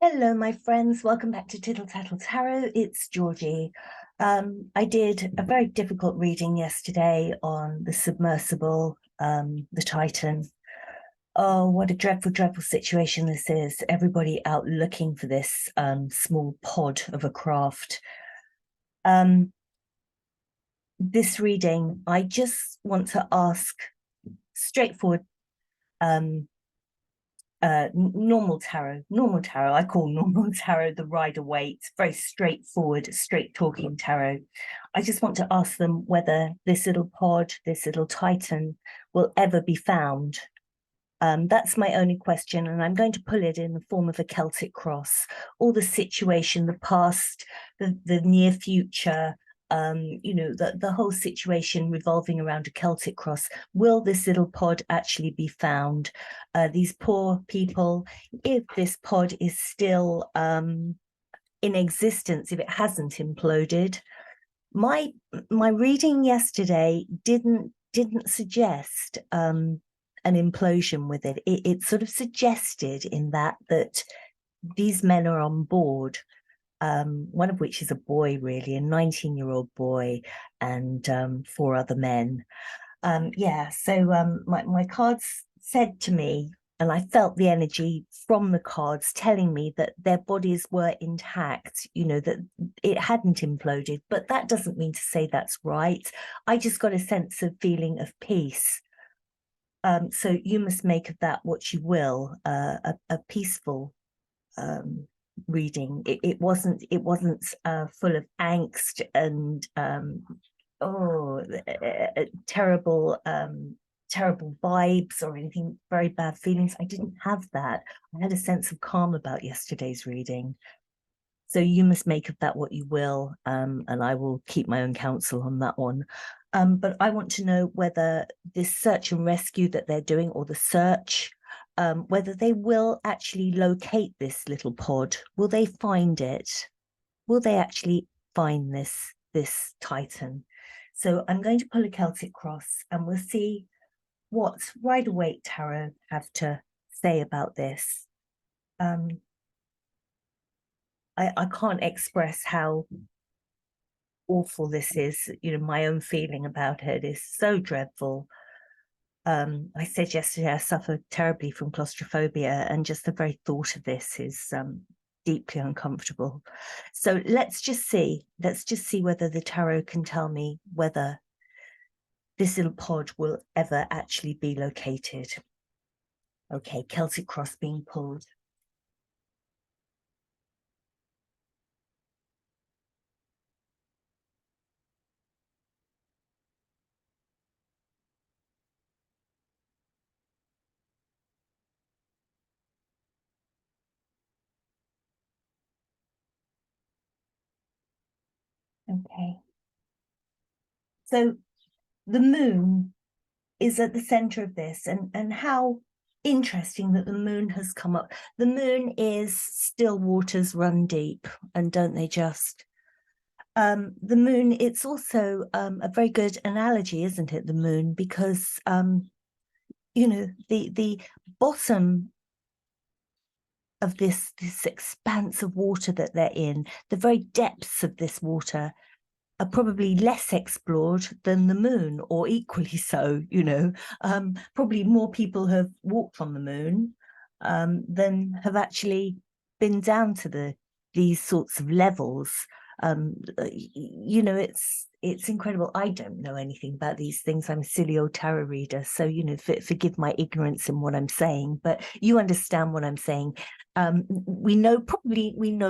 Hello, my friends. Welcome back to Tittle Tattle Tarot. It's Georgie. I did a very difficult reading yesterday on the submersible, the Titan. Oh, what a dreadful, dreadful situation this is. Everybody out looking for this small pod of a craft. This reading, I just want to ask straightforward normal tarot. I call normal tarot the Rider-Waite, very straightforward, straight talking tarot. I just want to ask them whether this little pod, this little Titan, will ever be found. That's my only question, and I'm going to pull it in the form of a Celtic cross. All the situation, the past, the near future, the whole situation revolving around a Celtic cross. Will this little pod actually be found? These poor people, if this pod is still in existence, if it hasn't imploded. My reading yesterday didn't suggest an implosion with it. It sort of suggested in that these men are on board, one of which is a boy, really, a 19-year-old boy, and 4 other men. My cards said to me, and I felt the energy from the cards telling me that their bodies were intact, that it hadn't imploded, but that doesn't mean to say that's right. I just got a sense of feeling of peace. So you must make of that what you will, a peaceful reading. It wasn't full of angst and terrible vibes or anything, very bad feelings. I didn't have that. I had a sense of calm about yesterday's reading. So you must make of that what you will, and I will keep my own counsel on that one. But I want to know whether this search and rescue that they're doing, or the search, whether they will actually locate this little pod. Will they find it? Will they actually find this Titan? So I'm going to pull a Celtic cross, and we'll see what Rider-Waite Tarot have to say about this. I can't express how awful this is. My own feeling about it is so dreadful. I said yesterday I suffer terribly from claustrophobia, and just the very thought of this is deeply uncomfortable. So let's just see whether the tarot can tell me whether this little pod will ever actually be located. Okay, Celtic cross being pulled. Okay. So the moon is at the center of this, and how interesting that the moon has come up. The moon is still waters run deep, and don't they just? The moon, it's also a very good analogy, isn't it, the moon, because the bottom of this expanse of water that they're in, the very depths of this water are probably less explored than the moon, or equally so. Probably more people have walked on the moon than have actually been down to these sorts of levels. It's incredible. I don't know anything about these things. I'm a silly old tarot reader, so forgive my ignorance in what I'm saying, but you understand what I'm saying. We know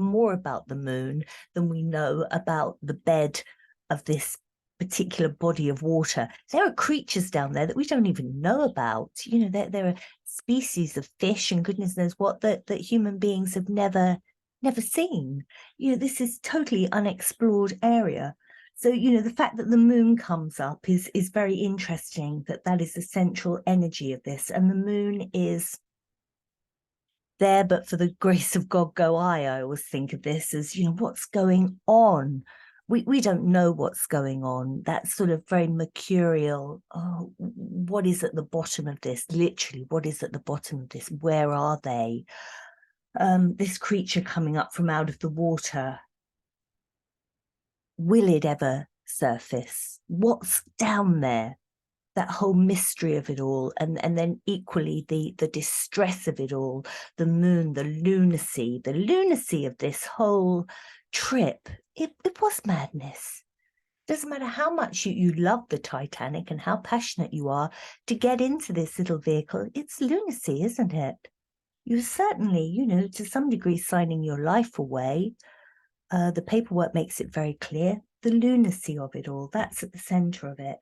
more about the moon than we know about the bed of this particular body of water. There are creatures down there that we don't even know about. There are species of fish and goodness knows what that human beings have never seen. This is totally unexplored area. So the fact that the moon comes up is very interesting. That is the central energy of this, and the moon is there, but for the grace of God go I always think of this as, what's going on? We don't know what's going on. That's sort of very mercurial. Oh, what is at the bottom of this? Literally, what is at the bottom of this? Where are they? this creature coming up from out of the water. Will it ever surface? What's down there? That whole mystery of it all, and then equally the distress of it all, the moon, the lunacy of this whole trip. It was madness. Doesn't matter how much you love the Titanic and how passionate you are to get into this little vehicle. It's lunacy, isn't it? You're certainly, you know, to some degree signing your life away. The paperwork makes it very clear. The lunacy of it all, that's at the center of it.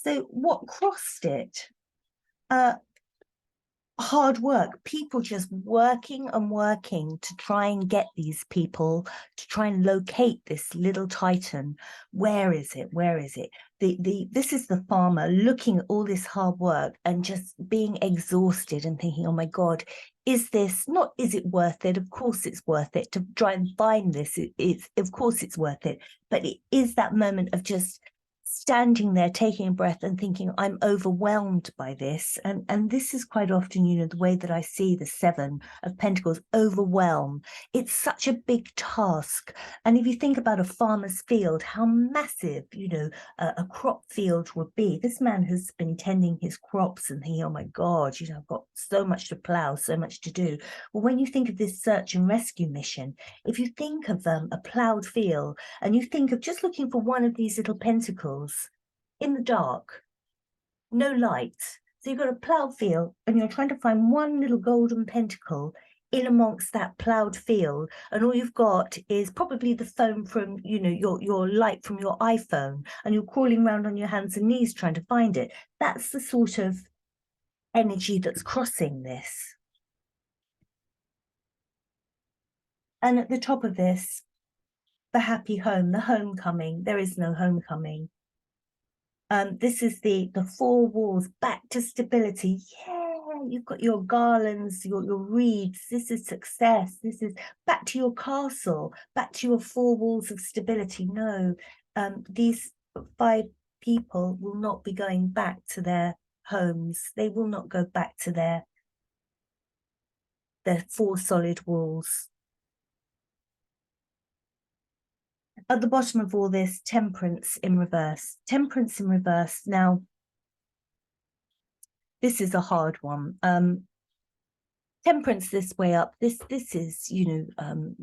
So what crossed it? Hard work, people just working and working to try and get these people, to try and locate this little Titan. Where is it? Where is it? This is the farmer looking at all this hard work and just being exhausted and thinking, oh my God, is it worth it? Of course it's worth it to try and find this. Of course it's worth it. But it is that moment of just standing there, taking a breath and thinking, I'm overwhelmed by this. And this is quite often, you know, the way that I see the Seven of Pentacles, overwhelm. It's such a big task. And if you think about a farmer's field, how massive, you know, a crop field would be. This man has been tending his crops and thinking, oh my God, you know, I've got so much to plow, so much to do. Well, when you think of this search and rescue mission, if you think of a plowed field and you think of just looking for one of these little pentacles in the dark, no light. So you've got a ploughed field and you're trying to find one little golden pentacle in amongst that ploughed field, and all you've got is probably the phone from, you know, your light from your iPhone, and you're crawling around on your hands and knees trying to find it. That's the sort of energy that's crossing this. And at the top of this, the happy home, the homecoming. There is no homecoming. This is the four walls, back to stability. Yeah, you've got your garlands, your reeds. This is success. This is back to your castle, back to your four walls of stability. No, these 5 people will not be going back to their homes. They will not go back to their 4 solid walls. At the bottom of all this, temperance in reverse. Temperance in reverse. Now, this is a hard one. Temperance this way up. This is, you know,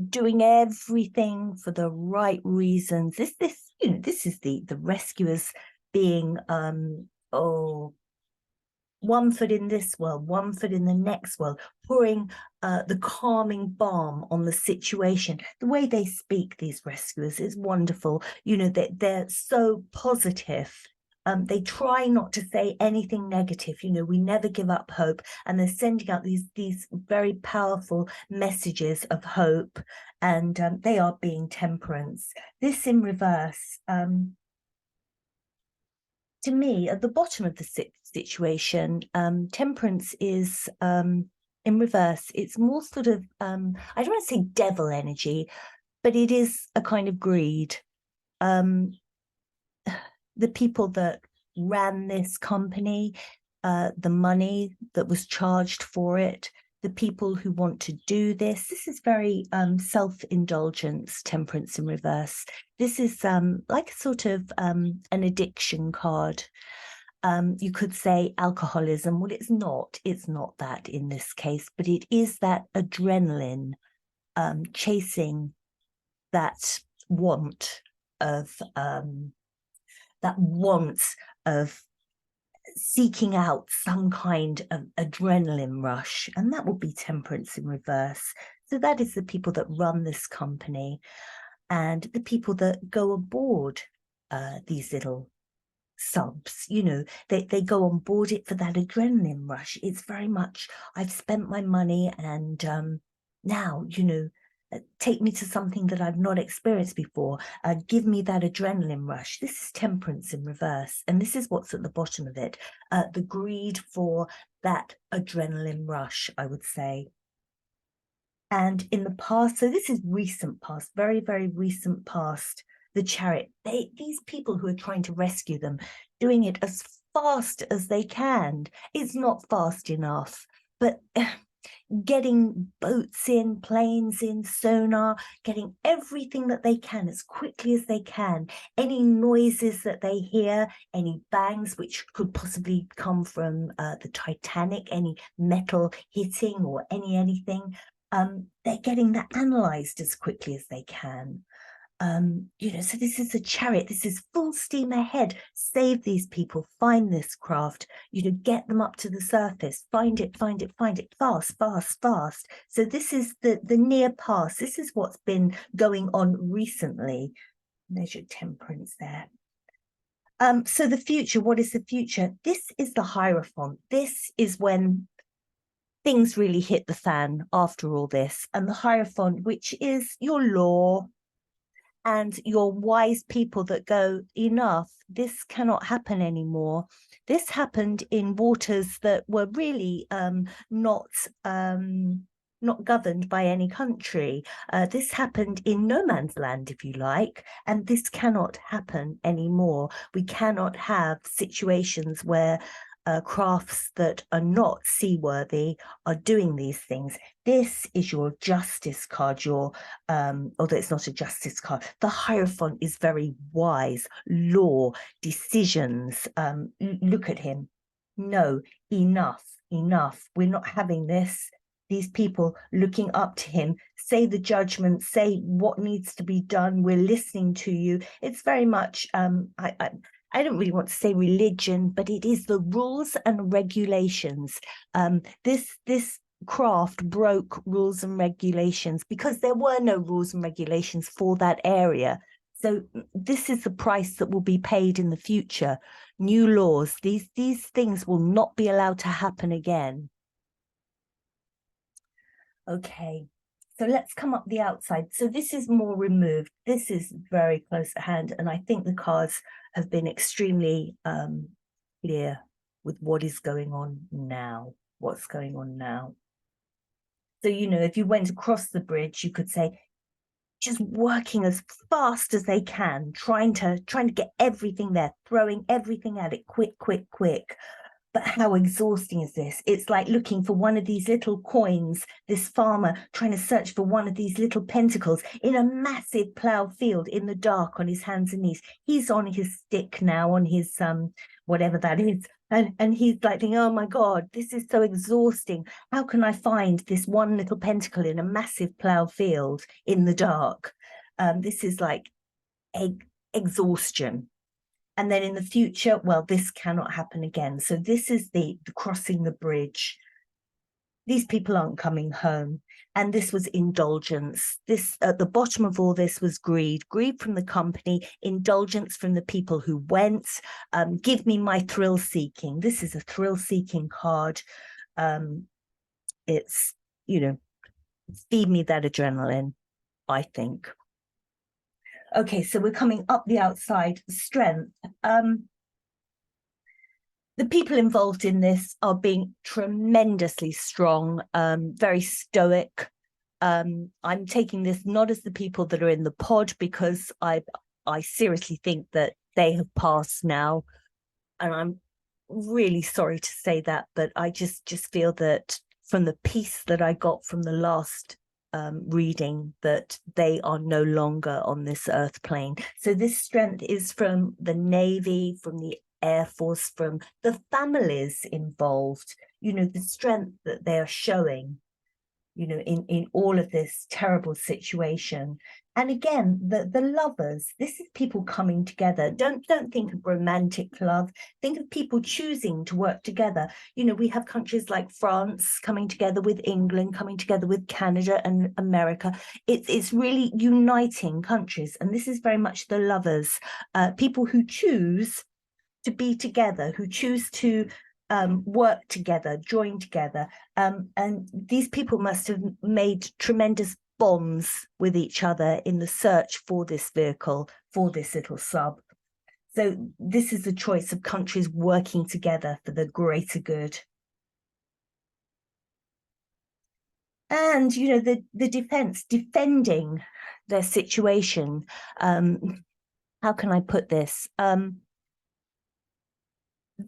doing everything for the right reasons. This you know, this is the rescuers being one foot in this world, one foot in the next world, pouring the calming balm on the situation. The way they speak, these rescuers, is wonderful. You know, they're so positive. They try not to say anything negative. You know, we never give up hope, and they're sending out these very powerful messages of hope, and they are being temperance. This in reverse, to me, at the bottom of the situation, temperance is in reverse. It's more sort of, I don't want to say devil energy, but it is a kind of greed. The people that ran this company, the money that was charged for it, the people who want to do this is very self-indulgence, temperance in reverse. This is like a sort of an addiction card. You could say alcoholism. Well, it's not that in this case, but it is that adrenaline, chasing that want of seeking out some kind of adrenaline rush, and that would be temperance in reverse. So that is the people that run this company and the people that go aboard these little subs. You know, they go on board it for that adrenaline rush. It's very much, I've spent my money, and now, you know, take me to something that I've not experienced before. Give me that adrenaline rush. This is temperance in reverse. And this is what's at the bottom of it. The greed for that adrenaline rush, I would say. And in the past, so this is recent past, very, very recent past, the Chariot, these people who are trying to rescue them, doing it as fast as they can. It's not fast enough, but getting boats in, planes in, sonar, getting everything that they can as quickly as they can. Any noises that they hear, any bangs which could possibly come from the Titanic, any metal hitting or anything, they're getting that analysed as quickly as they can. So this is a Chariot, this is full steam ahead, save these people, find this craft, get them up to the surface, find it, fast, fast, fast. So this is the near past, this is what's been going on recently. There's your temperance there. So the future, what is the future? This is the Hierophant. This is when things really hit the fan after all this. And the Hierophant, which is your law, and your wise people that go, enough, this cannot happen anymore. This happened in waters that were really not governed by any country. This happened in no man's land, if you like, and this cannot happen anymore. We cannot have situations where crafts that are not seaworthy are doing these things. This is your justice card, although it's not a justice card. The Hierophant is very wise, law, decisions. Look at him. No, enough. We're not having this. These people looking up to him, say the judgment, say what needs to be done. We're listening to you. It's very much, I don't really want to say religion, but it is the rules and regulations. This craft broke rules and regulations because there were no rules and regulations for that area. So this is the price that will be paid in the future. New laws, these things will not be allowed to happen again. Okay, so let's come up the outside. So this is more removed. This is very close at hand. And I think the cards have been extremely clear with what is going on now. What's going on now? So, if you went across the bridge, you could say, just working as fast as they can, trying to get everything there, throwing everything at it, quick. But how exhausting is this? It's like looking for one of these little coins, this farmer trying to search for one of these little pentacles in a massive plough field in the dark on his hands and knees. He's on his stick now, on his whatever that is. And he's like thinking, oh my God, this is so exhausting. How can I find this one little pentacle in a massive plough field in the dark? This is like exhaustion. And then in the future, well, this cannot happen again. So this is the crossing the bridge. These people aren't coming home. And this was indulgence. This, at the bottom of all this, was greed from the company, indulgence from the people who went. Give me my thrill seeking. This is a thrill seeking card. It's, feed me that adrenaline, I think. Okay, so we're coming up the outside. Strength. The people involved in this are being tremendously strong, very stoic. I'm taking this not as the people that are in the pod, because I seriously think that they have passed now. And I'm really sorry to say that, but I just feel that from the piece that I got from the last reading, that they are no longer on this earth plane. So this strength is from the Navy, from the Air Force, from the families involved, the strength that they are showing, in all of this terrible situation. And again, the lovers, this is people coming together. Don't think of romantic love. Think of people choosing to work together. We have countries like France coming together with England, coming together with Canada and America. It's really uniting countries. And this is very much the lovers, people who choose to be together, who choose to work together, join together. And these people must have made tremendous bonds with each other in the search for this vehicle, for this little sub. So this is the choice of countries working together for the greater good. And, the defense, defending their situation. How can I put this?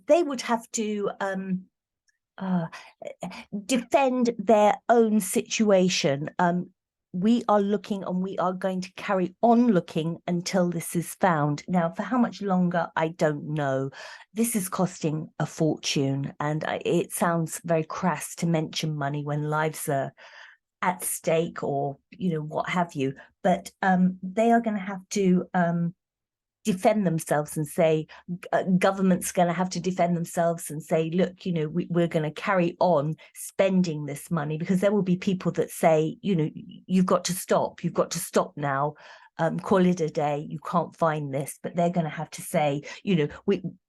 They would have to defend their own situation. We are looking, and we are going to carry on looking until this is found. Now, for how much longer, I don't know. This is costing a fortune, and it sounds very crass to mention money when lives are at stake, or what have you. But they are going to have to defend themselves and say, government's going to have to defend themselves and say, look, we're going to carry on spending this money, because there will be people that say, you've got to stop now, call it a day, you can't find this. But they're going to have to say,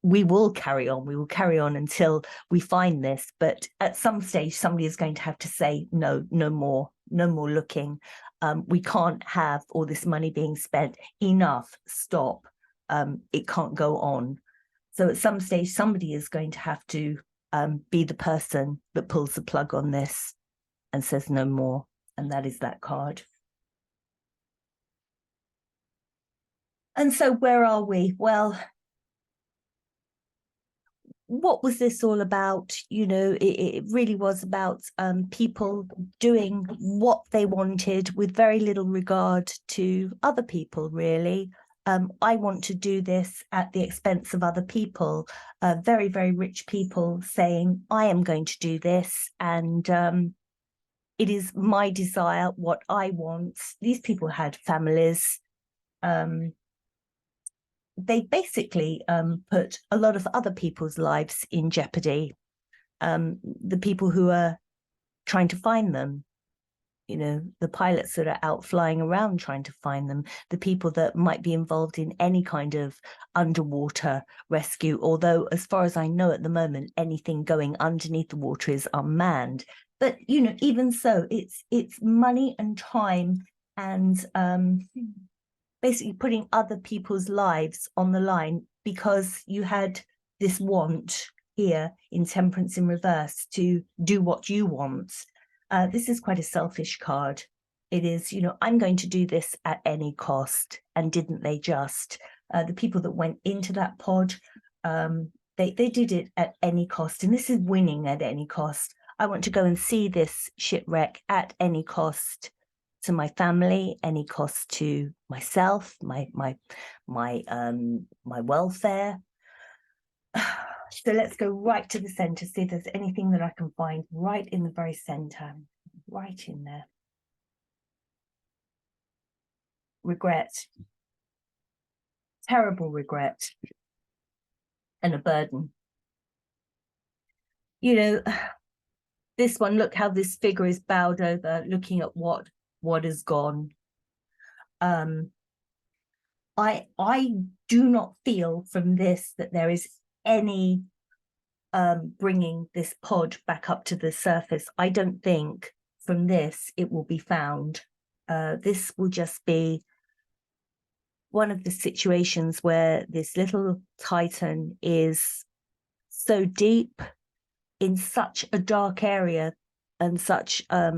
we will carry on until we find this. But at some stage, somebody is going to have to say, no more looking. We can't have all this money being spent. Enough, stop. It can't go on. So at some stage, somebody is going to have to be the person that pulls the plug on this and says no more. And that is that card. And so where are we? Well, what was this all about? It really was about people doing what they wanted with very little regard to other people, really. I want to do this at the expense of other people, very, very rich people saying, I am going to do this, and it is my desire, what I want. These people had families. They basically put a lot of other people's lives in jeopardy. The people who are trying to find them, the pilots that are out flying around trying to find them, the people that might be involved in any kind of underwater rescue, although as far as I know at the moment, anything going underneath the water is unmanned. But, even so, it's money and time, and basically putting other people's lives on the line because you had this want here in Temperance in reverse to do what you want. This is quite a selfish card. It is, I'm going to do this at any cost. And didn't they just? The people that went into that pod, they did it at any cost. And this is winning at any cost. I want to go and see this shipwreck at any cost to my family, any cost to myself, my welfare. So let's go right to the center, see if there's anything that I can find right in the very center, right in there. Regret, terrible regret, and a burden. This one, look how this figure is bowed over, looking at what is gone. I do not feel from this that there is any bringing this pod back up to the surface. I don't think from this it will be found. This will just be one of the situations where this little Titan is so deep in such a dark area and such a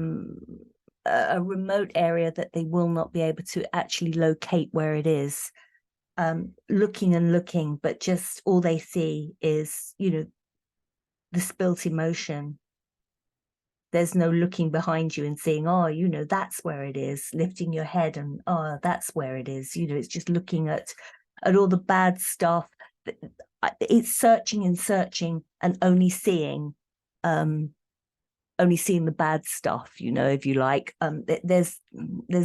remote area that they will not be able to actually locate where it is. Looking and looking, but just all they see is, the spilt emotion. There's no looking behind you and seeing, oh, that's where it is, lifting your head and, oh, that's where it is. It's just looking at all the bad stuff. It's searching and searching and only seeing the bad stuff, if you like. There's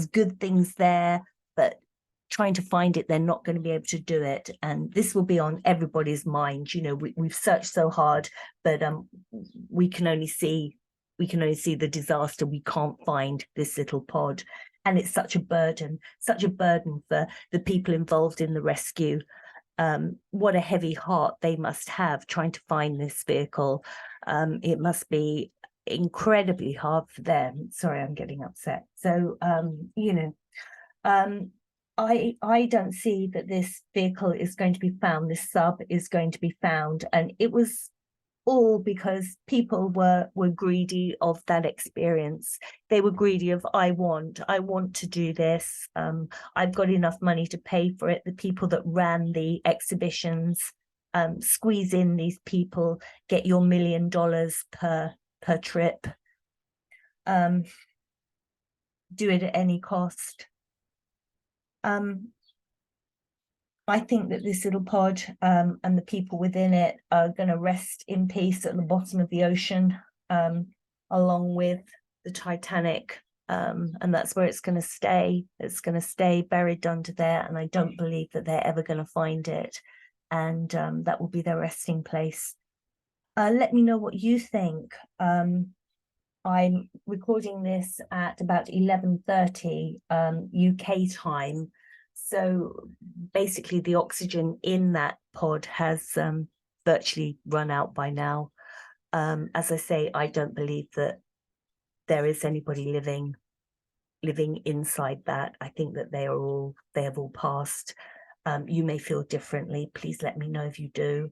good things there, but trying to find it, they're not going to be able to do it. And this will be on everybody's mind. We've searched so hard, but we can only see the disaster. We can't find this little pod. And it's such a burden for the people involved in the rescue. What a heavy heart they must have trying to find this vehicle. It must be incredibly hard for them. Sorry, I'm getting upset. So, I don't see that this vehicle is going to be found, this sub is going to be found. And it was all because people were greedy of that experience. They were greedy of, I want to do this. I've got enough money to pay for it. The people that ran the exhibitions, squeeze in these people, get your $1 million per trip. do it at any cost. I think that this little pod and the people within it are going to rest in peace at the bottom of the ocean, along with the Titanic. And that's where it's going to stay. It's going to stay buried under there. And I don't believe that they're ever going to find it. And that will be their resting place. Let me know what you think. I'm recording this at about 11:30 UK time. So basically the oxygen in that pod has virtually run out by now. As I say, I don't believe that there is anybody living inside that. I think that they have all passed. You may feel differently. Please let me know if you do.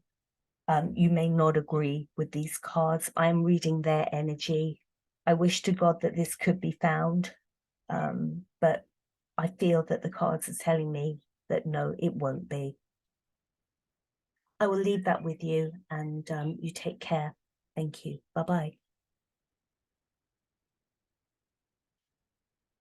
You may not agree with these cards. I'm reading their energy. I wish to God that this could be found, but I feel that the cards are telling me that no, it won't be. I will leave that with you, and you take care. Thank you. Bye-bye.